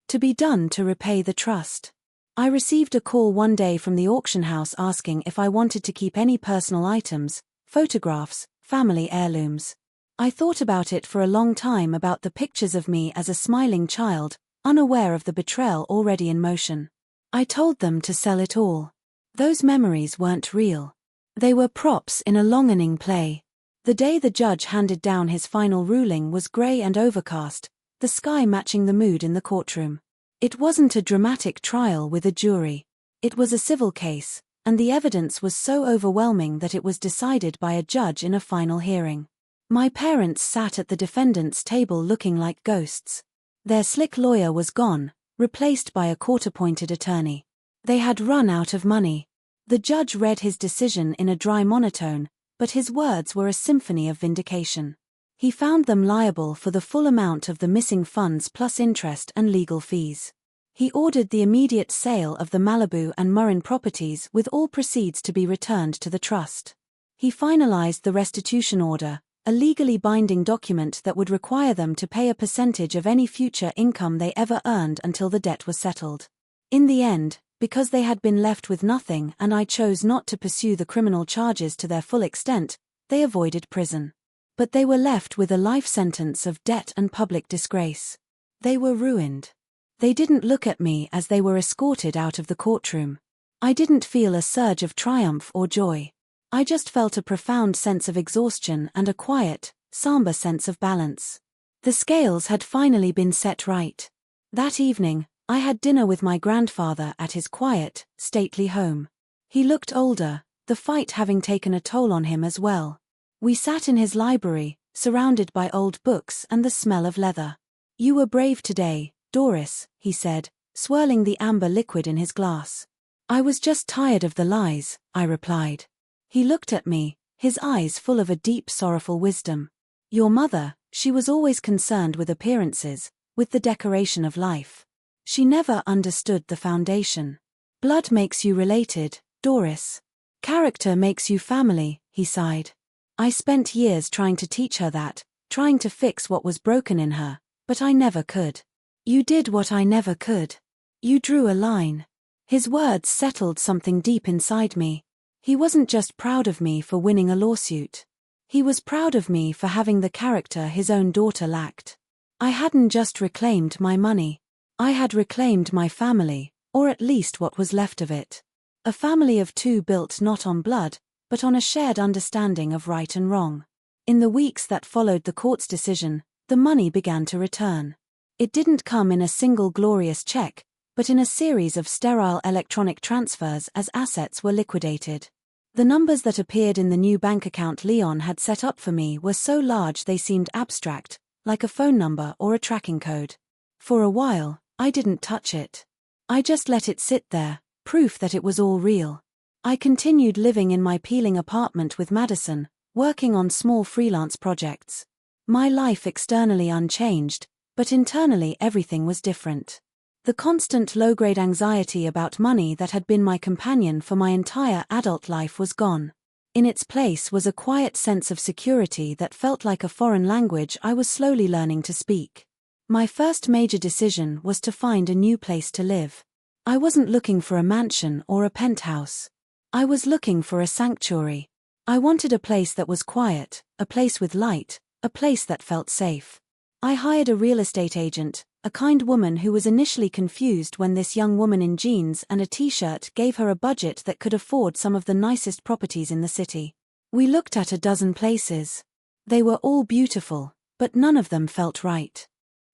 to be done to repay the trust. I received a call one day from the auction house asking if I wanted to keep any personal items, photographs, family heirlooms. I thought about it for a long time, about the pictures of me as a smiling child, unaware of the betrayal already in motion. I told them to sell it all. Those memories weren't real. They were props in a longing play. The day the judge handed down his final ruling was grey and overcast, the sky matching the mood in the courtroom. It wasn't a dramatic trial with a jury. It was a civil case, and the evidence was so overwhelming that it was decided by a judge in a final hearing. My parents sat at the defendant's table looking like ghosts. Their slick lawyer was gone, replaced by a court-appointed attorney. They had run out of money. The judge read his decision in a dry monotone, but his words were a symphony of vindication. He found them liable for the full amount of the missing funds plus interest and legal fees. He ordered the immediate sale of the Malibu and Murrin properties, with all proceeds to be returned to the trust. He finalized the restitution order, a legally binding document that would require them to pay a percentage of any future income they ever earned until the debt was settled. In the end, because they had been left with nothing and I chose not to pursue the criminal charges to their full extent, they avoided prison. But they were left with a life sentence of debt and public disgrace. They were ruined. They didn't look at me as they were escorted out of the courtroom. I didn't feel a surge of triumph or joy. I just felt a profound sense of exhaustion and a quiet, somber sense of balance. The scales had finally been set right. That evening, I had dinner with my grandfather at his quiet, stately home. He looked older, the fight having taken a toll on him as well. We sat in his library, surrounded by old books and the smell of leather. "You were brave today, Doris," he said, swirling the amber liquid in his glass. "I was just tired of the lies," I replied. He looked at me, his eyes full of a deep sorrowful wisdom. "Your mother, she was always concerned with appearances, with the decoration of life. She never understood the foundation. Blood makes you related, Doris. Character makes you family," he sighed. "I spent years trying to teach her that, trying to fix what was broken in her, but I never could. You did what I never could. You drew a line." His words settled something deep inside me. He wasn't just proud of me for winning a lawsuit. He was proud of me for having the character his own daughter lacked. I hadn't just reclaimed my money. I had reclaimed my family, or at least what was left of it. A family of two built not on blood, but on a shared understanding of right and wrong. In the weeks that followed the court's decision, the money began to return. It didn't come in a single glorious check, but in a series of sterile electronic transfers as assets were liquidated. The numbers that appeared in the new bank account Leon had set up for me were so large they seemed abstract, like a phone number or a tracking code. For a while, I didn't touch it. I just let it sit there, proof that it was all real. I continued living in my peeling apartment with Madison, working on small freelance projects. My life externally unchanged, but internally everything was different. The constant low-grade anxiety about money that had been my companion for my entire adult life was gone. In its place was a quiet sense of security that felt like a foreign language I was slowly learning to speak. My first major decision was to find a new place to live. I wasn't looking for a mansion or a penthouse. I was looking for a sanctuary. I wanted a place that was quiet, a place with light, a place that felt safe. I hired a real estate agent, a kind woman who was initially confused when this young woman in jeans and a t-shirt gave her a budget that could afford some of the nicest properties in the city. We looked at a dozen places. They were all beautiful, but none of them felt right.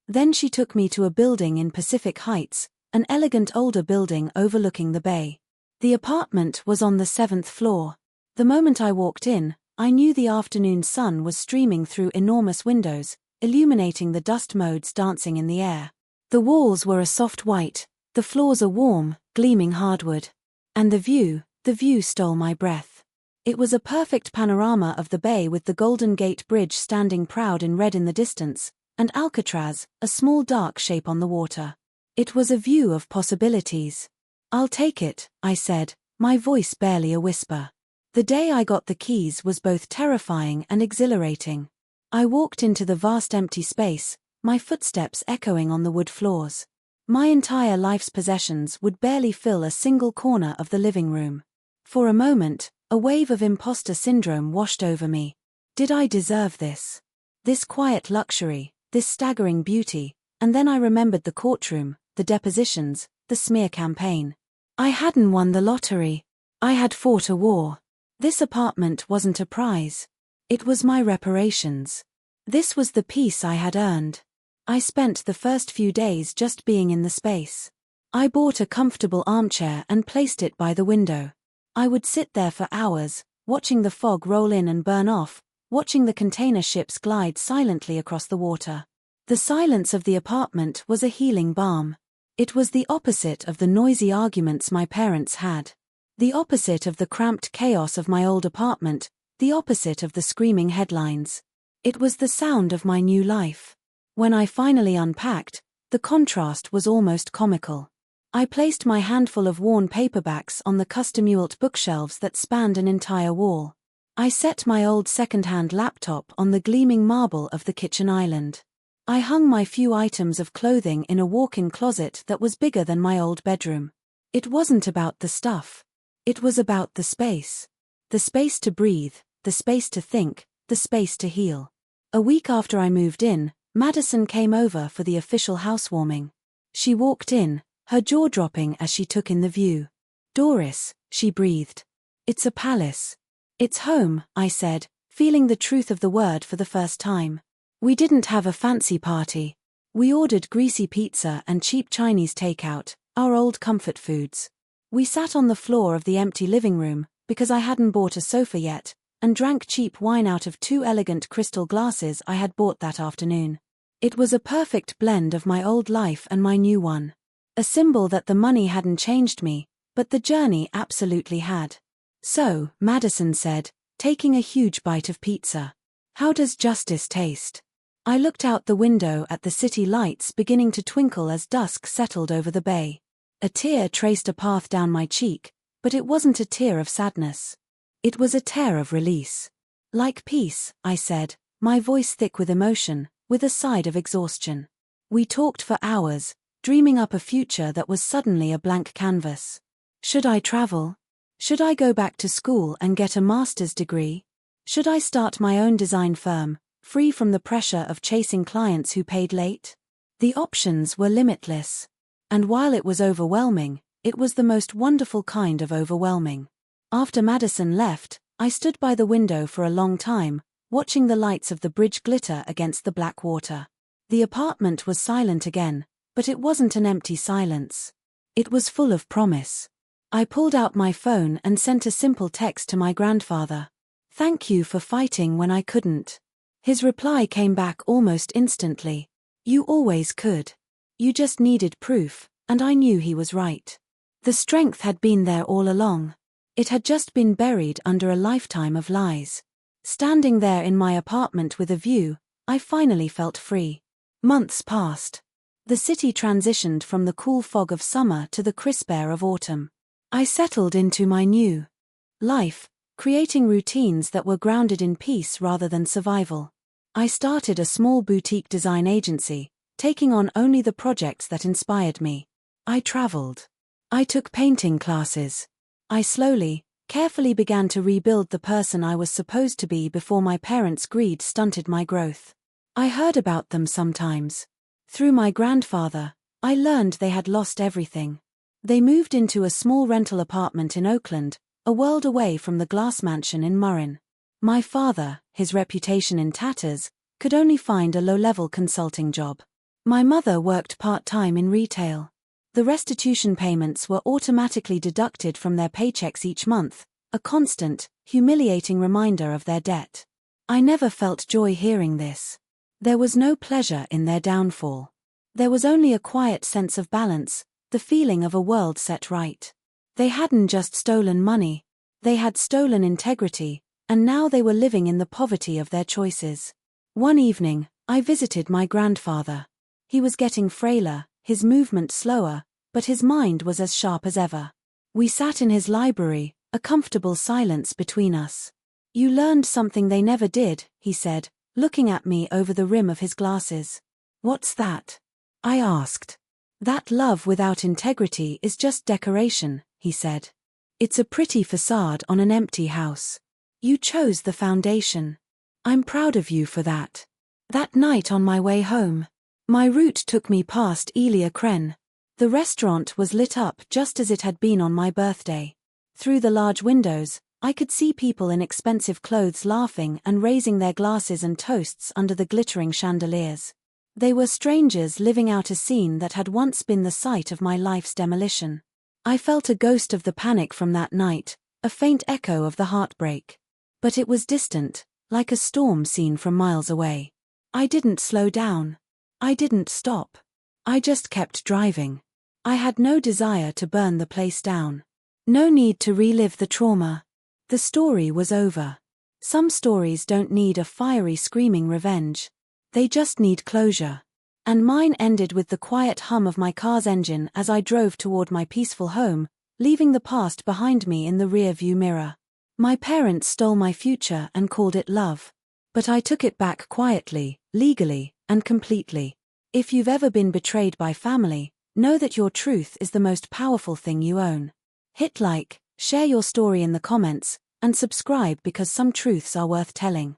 Then she took me to a building in Pacific Heights, an elegant older building overlooking the bay. The apartment was on the 7th floor. The moment I walked in, I knew the afternoon sun was streaming through enormous windows, illuminating the dust motes dancing in the air. The walls were a soft white, the floors a warm, gleaming hardwood. And the view stole my breath. It was a perfect panorama of the bay with the Golden Gate Bridge standing proud in red in the distance, and Alcatraz, a small dark shape on the water. It was a view of possibilities. "I'll take it," I said, my voice barely a whisper. The day I got the keys was both terrifying and exhilarating. I walked into the vast empty space, my footsteps echoing on the wood floors. My entire life's possessions would barely fill a single corner of the living room. For a moment, a wave of imposter syndrome washed over me. Did I deserve this? This quiet luxury, this staggering beauty, and then I remembered the courtroom, the depositions, the smear campaign. I hadn't won the lottery. I had fought a war. This apartment wasn't a prize. It was my reparations. This was the peace I had earned. I spent the first few days just being in the space. I bought a comfortable armchair and placed it by the window. I would sit there for hours, watching the fog roll in and burn off, watching the container ships glide silently across the water. The silence of the apartment was a healing balm. It was the opposite of the noisy arguments my parents had. The opposite of the cramped chaos of my old apartment, the opposite of the screaming headlines. It was the sound of my new life. When I finally unpacked, the contrast was almost comical. I placed my handful of worn paperbacks on the custom-built bookshelves that spanned an entire wall. I set my old second-hand laptop on the gleaming marble of the kitchen island. I hung my few items of clothing in a walk-in closet that was bigger than my old bedroom. It wasn't about the stuff. It was about the space. The space to breathe, the space to think, the space to heal. A week after I moved in, Madison came over for the official housewarming. She walked in, her jaw dropping as she took in the view. "Doris," she breathed. "It's a palace." "It's home," I said, feeling the truth of the word for the first time. We didn't have a fancy party. We ordered greasy pizza and cheap Chinese takeout, our old comfort foods. We sat on the floor of the empty living room, because I hadn't bought a sofa yet, and drank cheap wine out of 2 elegant crystal glasses I had bought that afternoon. It was a perfect blend of my old life and my new one. A symbol that the money hadn't changed me, but the journey absolutely had. "So," Madison said, taking a huge bite of pizza. "How does justice taste?" I looked out the window at the city lights beginning to twinkle as dusk settled over the bay. A tear traced a path down my cheek, but it wasn't a tear of sadness. It was a tear of release. "Like peace," I said, my voice thick with emotion, with a side of exhaustion. We talked for hours, dreaming up a future that was suddenly a blank canvas. Should I travel? Should I go back to school and get a master's degree? Should I start my own design firm, free from the pressure of chasing clients who paid late? The options were limitless. And while it was overwhelming, it was the most wonderful kind of overwhelming. After Madison left, I stood by the window for a long time, watching the lights of the bridge glitter against the black water. The apartment was silent again, but it wasn't an empty silence. It was full of promise. I pulled out my phone and sent a simple text to my grandfather. "Thank you for fighting when I couldn't." His reply came back almost instantly. "You always could. You just needed proof," and I knew he was right. The strength had been there all along. It had just been buried under a lifetime of lies. Standing there in my apartment with a view, I finally felt free. Months passed. The city transitioned from the cool fog of summer to the crisp air of autumn. I settled into my new life, creating routines that were grounded in peace rather than survival. I started a small boutique design agency, taking on only the projects that inspired me. I traveled. I took painting classes. I slowly, carefully began to rebuild the person I was supposed to be before my parents' greed stunted my growth. I heard about them sometimes. Through my grandfather, I learned they had lost everything. They moved into a small rental apartment in Oakland, a world away from the glass mansion in Murrin. My father, his reputation in tatters, could only find a low-level consulting job. My mother worked part-time in retail. The restitution payments were automatically deducted from their paychecks each month, a constant, humiliating reminder of their debt. I never felt joy hearing this. There was no pleasure in their downfall. There was only a quiet sense of balance, the feeling of a world set right. They hadn't just stolen money, they had stolen integrity, and now they were living in the poverty of their choices. One evening, I visited my grandfather. He was getting frailer, his movement slower, but his mind was as sharp as ever. We sat in his library, a comfortable silence between us. "You learned something they never did," he said, looking at me over the rim of his glasses. "What's that?" I asked. That love without integrity is just decoration, he said. It's a pretty facade on an empty house. You chose the foundation. I'm proud of you for that. That night on my way home, my route took me past Elia Kren. The restaurant was lit up just as it had been on my birthday. Through the large windows, I could see people in expensive clothes laughing and raising their glasses and toasts under the glittering chandeliers. They were strangers living out a scene that had once been the site of my life's demolition. I felt a ghost of the panic from that night, a faint echo of the heartbreak. But it was distant, like a storm seen from miles away. I didn't slow down. I didn't stop. I just kept driving. I had no desire to burn the place down. No need to relive the trauma. The story was over. Some stories don't need a fiery screaming revenge. They just need closure. And mine ended with the quiet hum of my car's engine as I drove toward my peaceful home, leaving the past behind me in the rear-view mirror. My parents stole my future and called it love. But I took it back quietly, legally, and completely. If you've ever been betrayed by family, know that your truth is the most powerful thing you own. Hit like, share your story in the comments, and subscribe because some truths are worth telling.